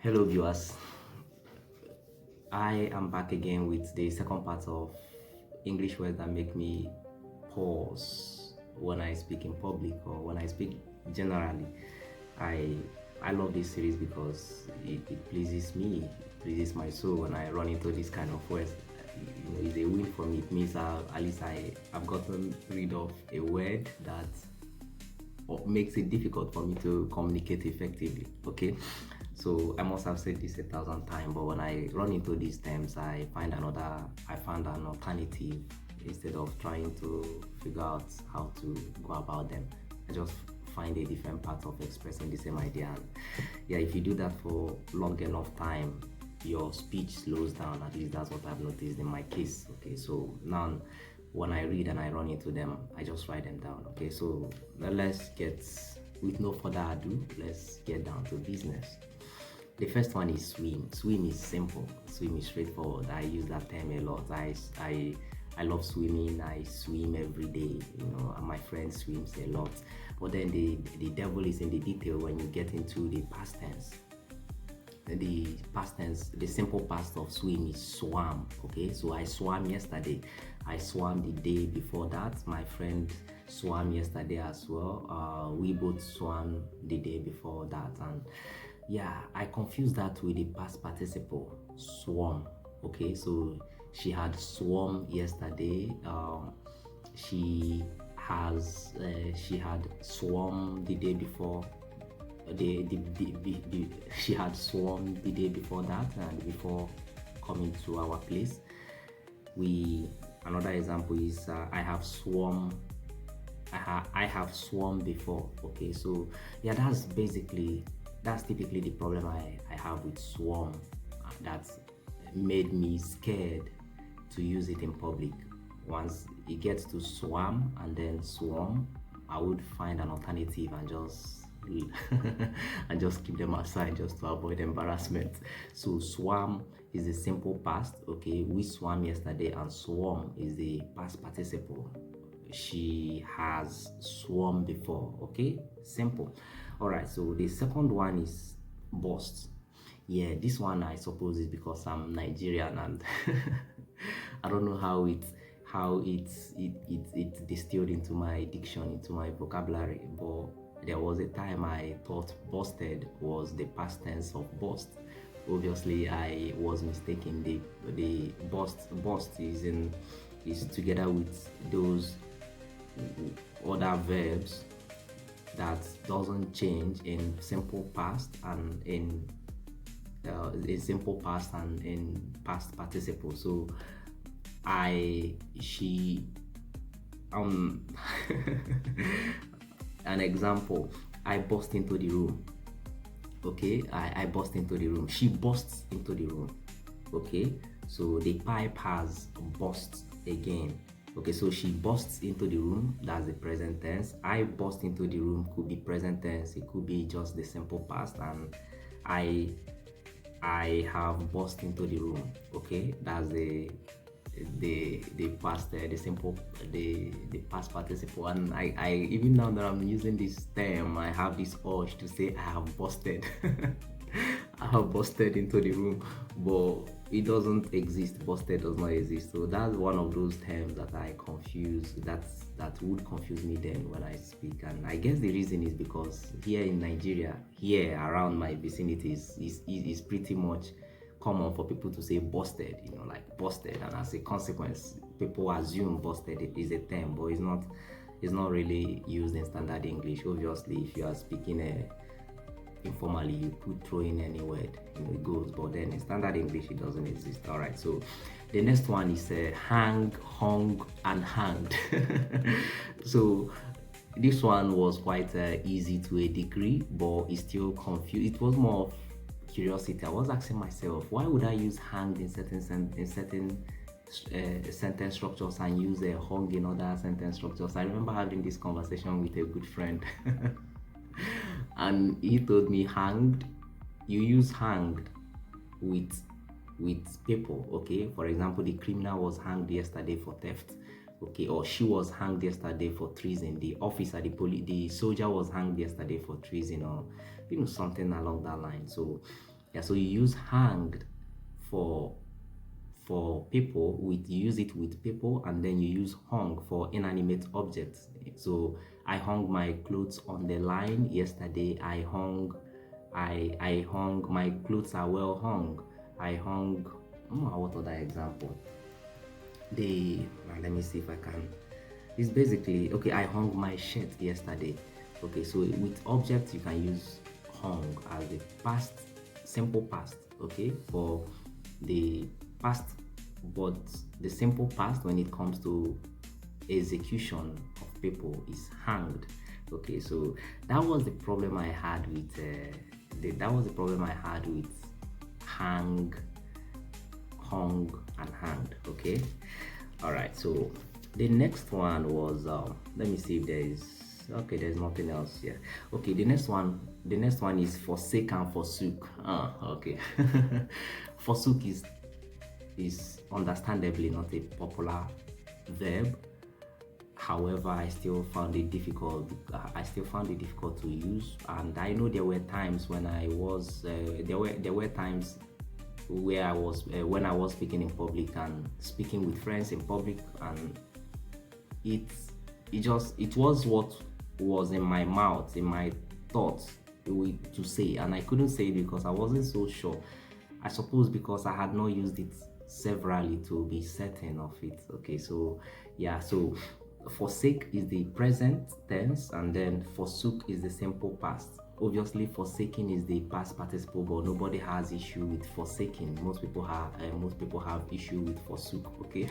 Hello, viewers. I am back again with the second part of English words that make me pause when I speak in public or when I speak generally. I I love this series because it pleases me, it pleases my soul when I run into this kind of words. It's a win for me. It means at least I've gotten rid of a word that makes it difficult for me to communicate effectively. Okay, so I must have said this 1,000 times, but when I run into these terms, I found an alternative instead of trying to figure out how to go about them. I just find a different path of expressing the same idea. And yeah, if you do that for long enough time, your speech slows down. At least that's what I've noticed in my case. Okay, so now when I read and I run into them, I just write them down. Okay, so let's get, with no further ado, let's get down to business. The first one is swim. Swim is simple. Swim is straightforward. I use that term a lot. I love swimming. I swim every day. And my friend swims a lot. But then the devil is in the detail when you get into the past tense. The past tense, the simple past of swim is swam. Okay, so I swam yesterday. I swam the day before that. My friend swam yesterday as well. We both swam the day before that. And yeah, I confused that with the past participle, swum. Okay, so she had swum yesterday. She had swum the day before. She had swum the day before that, and before coming to our place. Another example is I have swum before. Okay, so yeah, that's typically the problem I have with swum. That's made me scared to use it in public. Once it gets to swam and then swum, I would find an alternative and just and just keep them aside just to avoid embarrassment. So swam is the simple past. Okay, we swam yesterday, and swum is the past participle. She has swum before. Okay, simple. All right, so the second one is bust. Yeah, this one I suppose is because I'm Nigerian and I don't know how it's distilled into my diction, into my vocabulary, but there was a time I thought busted was the past tense of bust. Obviously, I was mistaken. The bust is together with those other verbs that doesn't change in simple past and in past participle. So she an example, I burst into the room. Okay, I burst into the room. She bursts into the room. Okay, so the pipe has burst again. Okay, so she bursts into the room, that's the present tense. I burst into the room could be present tense, it could be just the simple past, and I have burst into the room. Okay, that's the past, the simple, the past participle. And I even now that I'm using this term, I have this urge to say I have busted. I have busted into the room, but it doesn't exist. Busted does not exist. So that's one of those terms that I confuse, that would confuse me then when I speak. And I guess the reason is because here in Nigeria, here around my vicinity, is pretty much common for people to say busted, like busted, and as a consequence, people assume busted is a term, but it's not really used in standard English. Obviously, if you are speaking informally, you could throw in any word, it goes, but then in standard English, it doesn't exist. All right, so the next one is hang, hung, and hanged. So this one was quite easy to a degree, but it's still confused. It was more of curiosity. I was asking myself, why would I use hanged in certain sentence structures and use hung in other sentence structures? I remember having this conversation with a good friend and he told me, hanged, you use hanged with people. Okay, for example, the criminal was hanged yesterday for theft. Okay, or she was hanged yesterday for treason. The officer, the soldier was hanged yesterday for treason, or something along that line. So Yeah, so you use hanged for people with, you use it with people, and then you use hung for inanimate objects. So I hung my clothes on the line yesterday. I hung my clothes are well hung. I hung, what other example? Let me see if I can. It's basically, okay, I hung my shirt yesterday. Okay, so with objects you can use hung as the past, simple past, okay, for the past, but the simple past when it comes to execution of people is hanged. Okay, so that was the problem I had with that was the problem I had with hang, hung, and hanged. Okay, all right. So the next one was let me see if there is, okay, there's nothing else here. Okay, the next one is forsake and forsook. Okay. Forsook is understandably not a popular verb. However, I still found it difficult. To use, and I know there were times when I was there were times where I was when I was speaking in public and speaking with friends in public, and it was what was in my mouth, in my thoughts to say, and I couldn't say it because I wasn't so sure. I suppose because I had not used it severally to be certain of it. Okay, so yeah, so forsake is the present tense, and then forsook is the simple past. Obviously, forsaking is the past participle, but nobody has issue with forsaking. Most people have issue with forsook. Okay,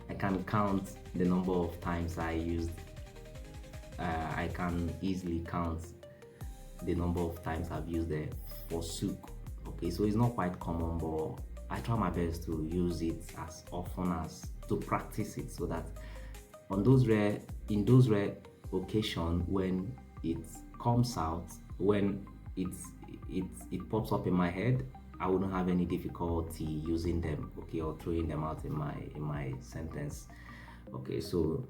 I can count the number of times I used. I can easily count the number of times I've used the forsook. Okay, so it's not quite common, but I try my best to use it as often as to practice it, so that in those rare occasions when it comes out, when it pops up in my head, I wouldn't have any difficulty using them, okay, or throwing them out in my sentence. Okay, so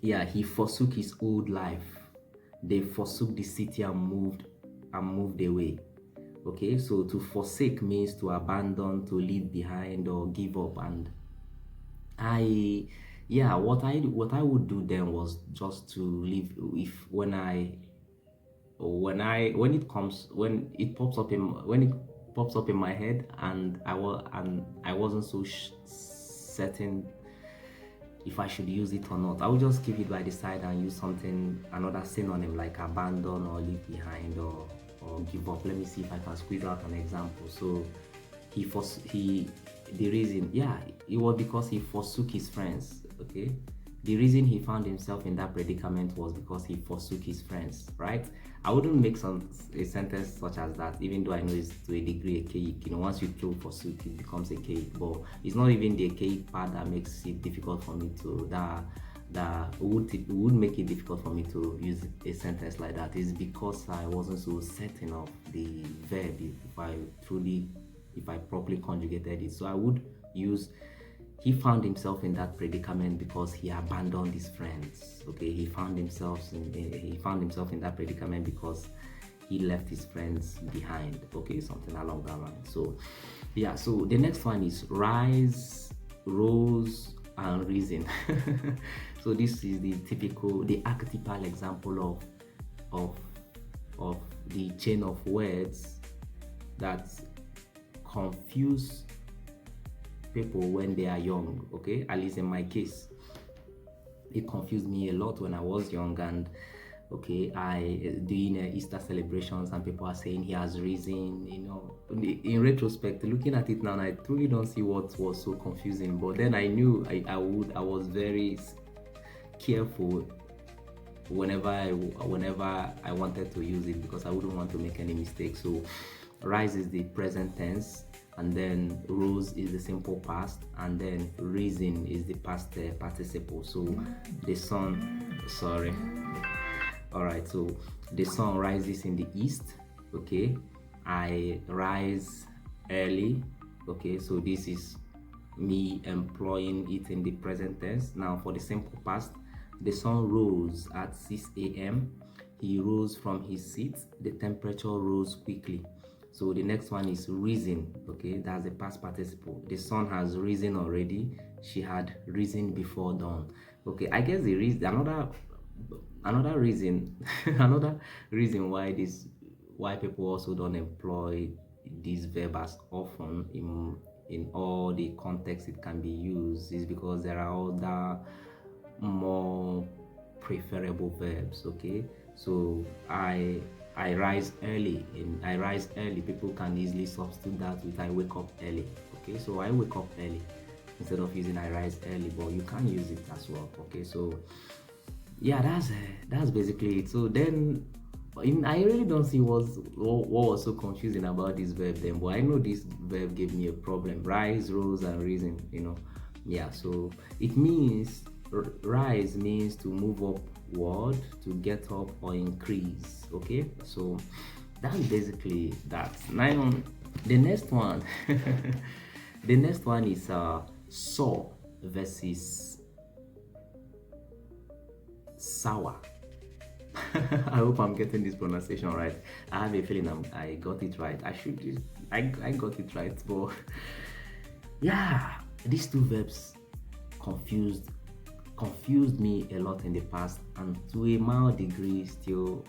yeah, he forsook his old life. They forsook the city and moved away. Okay, so to forsake means to abandon, to leave behind, or give up. And I yeah, what I would do then was just to leave. If when it comes when it pops up in when it pops up in my head, and I wasn't so certain if I should use it or not, I would just keep it by the side and use another synonym like abandon or leave behind, or give up. Let me see if I can squeeze out an example. So the reason, yeah, it was because he forsook his friends. Okay, the reason he found himself in that predicament was because he forsook his friends, right? I wouldn't make a sentence such as that, even though I know it's to a degree archaic. Once you throw forsook, it becomes archaic. But it's not even the archaic part that makes it difficult for me to that would make it difficult for me to use a sentence like that. Is because I wasn't so certain of the verb, if I properly conjugated it. So I would use, he found himself in that predicament because he abandoned his friends. Okay, he found himself in that predicament because he left his friends behind. Okay, something along that line. So yeah, so the next one is rise, rose, and reason. So this is the archetypal example of the chain of words that confuse people when they are young. Okay, at least in my case, it confused me a lot when I was young. And okay, I doing Easter celebrations, and people are saying he has risen. In retrospect, looking at it now, I truly don't see what was so confusing. But then I knew I was very careful whenever I wanted to use it, because I wouldn't want to make any mistakes. So rise is the present tense, and then rose is the simple past, and then risen is the past participle. So the sun, sorry, all right, so the sun rises in the east. Okay, I rise early. Okay, so this is me employing it in the present tense. Now for the simple past, the sun rose at 6 a.m. He rose from his seat. The temperature rose quickly. So the next one is risen. Okay, that's the past participle. The sun has risen already. She had risen before dawn. Okay, I guess the reason, another reason another reason why people also don't employ this verb as often in all the contexts it can be used is because there are other more preferable verbs. Okay, so I rise early. In I rise early, people can easily substitute that with I wake up early. Okay, so I wake up early instead of using I rise early, but you can use it as well. Okay, so yeah, that's basically it. So then I really don't see what was so confusing about this verb then, but I know this verb gave me a problem. Rise, rose, and risen, yeah. So it means rise means to move upward, to get up or increase. Okay, so that's basically that. Now the next one the next one is soar versus sour. I hope I'm getting this pronunciation right. I have a feeling I got it right. I got it right, but yeah, these two verbs confused me a lot in the past, and to a mild degree still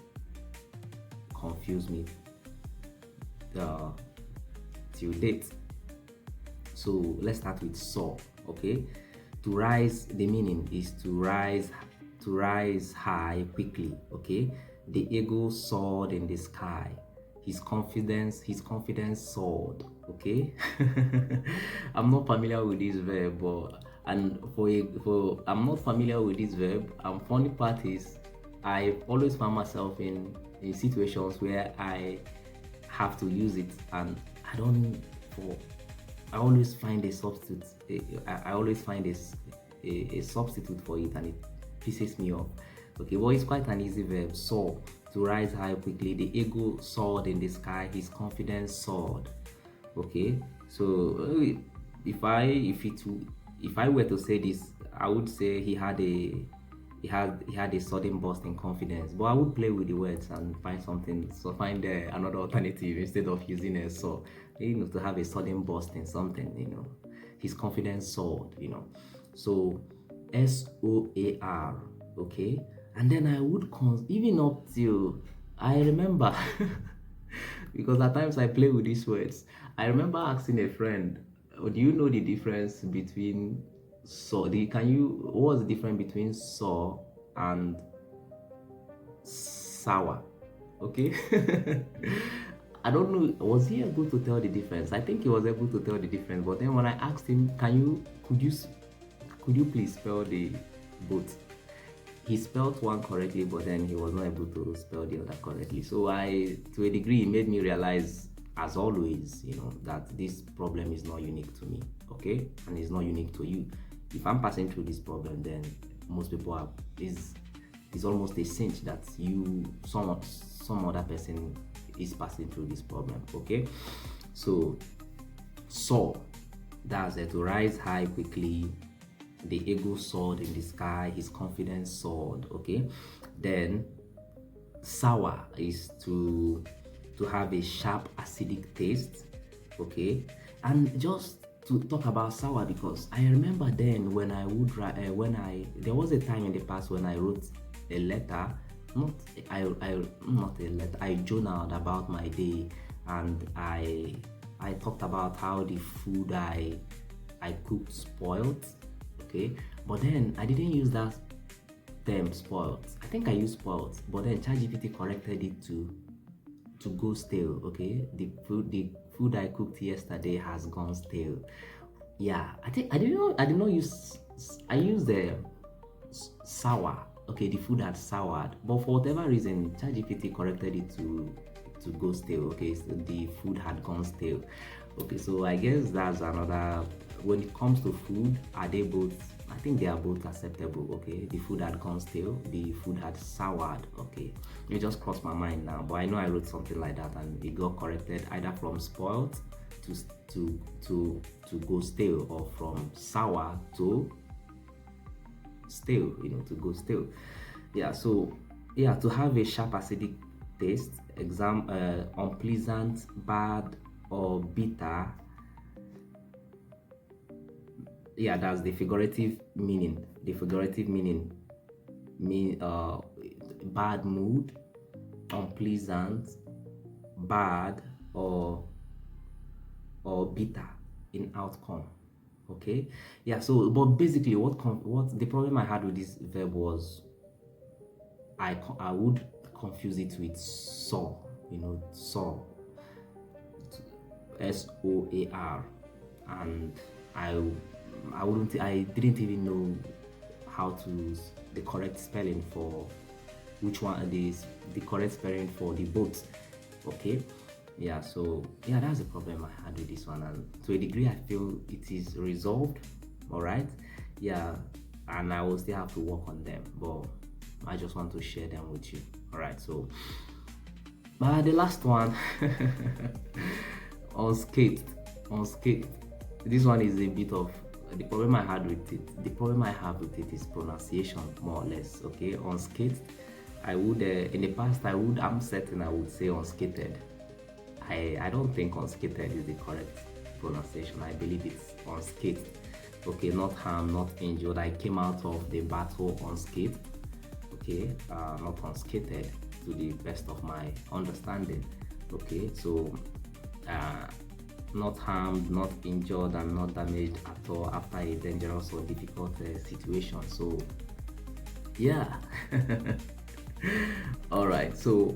confuse me till date. So let's start with soar. Okay, to rise, the meaning is to rise high quickly. Okay, the eagle soared in the sky. His confidence soared. Okay, I'm not familiar with this verb, but for I'm not familiar with this verb. And funny part is, I've always found myself in situations where I have to use it, and I don't. For I always find a substitute. I always find a substitute for it, and it pisses me off. Okay, well, it's quite an easy verb. Soar, to rise high quickly. The eagle soared in the sky. His confidence soared. Okay, so if I were to say this, I would say he had a sudden burst in confidence. But I would play with the words and find something. So find another alternative instead of using a soar. To have a sudden burst in something. His confidence soared. So SOAR. Okay, and then I would even up till I remember because at times I play with these words. I remember asking a friend, do you know the difference between what's the difference between sour and sour? Okay. I don't know, was he able to tell the difference? I think he was able to tell the difference, but then when I asked him, could you please spell the both? He spelled one correctly, but then he was not able to spell the other correctly. So to a degree, it made me realize, as always, that this problem is not unique to me, okay? And it's not unique to you. If I'm passing through this problem, then most people is almost a cinch that some other person is passing through this problem. Okay, so soar, that's it, to rise high quickly. The eagle soared in the sky. His confidence soared. Okay, then sour is to have a sharp acidic taste. Okay, and just to talk about sour, because I remember then when I would write there was a time in the past when I wrote a letter, I journaled about my day, and I talked about how the food I cooked spoiled. Okay, but then I didn't use that term spoiled. I think I used spoiled, but then ChatGPT corrected it to go stale. Okay, the food I cooked yesterday has gone stale. Yeah, I did not use, I used the sour. Okay, the food had soured, but for whatever reason, ChatGPT corrected it to go stale. Okay, so the food had gone stale. Okay, so I guess that's another. When it comes to food, are they both? I think they are both acceptable. Okay, the food had gone stale, the food had soured. Okay, it just crossed my mind now, but I know I wrote something like that, and it got corrected either from spoiled to go stale, or from sour to stale, to go stale. Yeah, so yeah, to have a sharp acidic taste, unpleasant, bad, or bitter. Yeah, that's the figurative meaning. The figurative meaning mean bad mood, unpleasant, bad, or bitter in outcome. Okay, yeah. So but basically what the problem I had with this verb was I would confuse it with saw, saw, SOAR, and I I didn't even know how to the correct spelling for which one is the correct spelling for the both. Okay, yeah. So yeah, that's the problem I had with this one, and to a degree I feel it is resolved. All right, yeah, and I will still have to work on them, but I just want to share them with you. All right, so the last one, unscathed. Unscathed. This one is a bit of the problem I had with it. The problem I have with it is pronunciation, more or less. Okay, unscathed. I would in the past I'm certain I would say unscathed. I don't think unscathed is the correct pronunciation. I believe it's unscathed. Okay, not harmed, not injured. I came out of the battle unscathed. Okay, not unscathed to the best of my understanding. Okay, so not harmed, not injured, and not damaged at all after a dangerous or difficult situation. So yeah. All right, so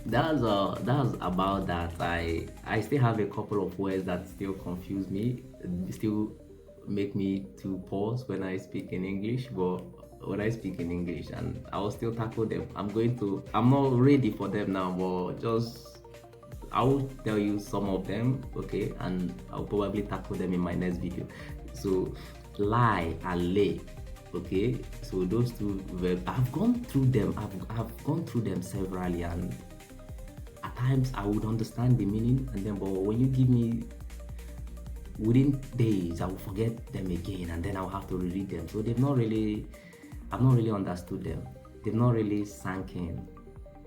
that's about that. I still have a couple of words that still confuse me, still make me to pause when I speak in English, but when I speak in English, and I will still tackle them. I'm not ready for them now, but just I will tell you some of them, okay, and I'll probably tackle them in my next video. So lie and lay. Okay, so those two verbs, I've gone through them. I've gone through them severally, and at times I would understand the meaning, and then but when you give me within days, I will forget them again, and then I'll have to reread them. So I've not really understood them. They've not really sank in.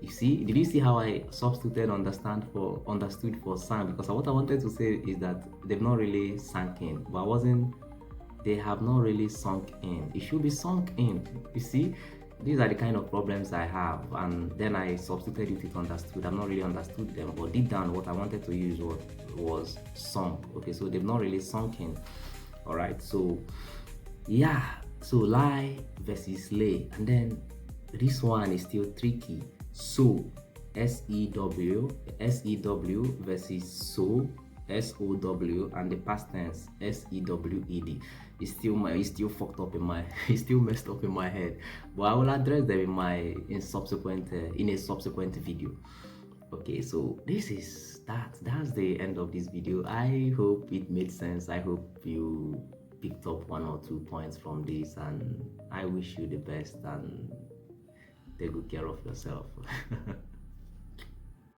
You see, did you see how I substituted understood for sang? Because what I wanted to say is that they've not really sank in, but they have not really sunk in. It should be sunk in. You see, these are the kind of problems I have, and then I substituted it with understood. I've not really understood them, but deep down what I wanted to use was sunk. Okay, so they've not really sunk in. All right, so yeah, so lie versus lay, and then this one is still tricky. So SEW versus so SOW, and the past tense SEWED. It's still fucked up in my it's still messed up in my head, but I will address them in a subsequent video. Okay, so that's the end of this video. I hope it made sense. I hope you picked up 1 or 2 points from this, and I wish you the best and take good care of yourself.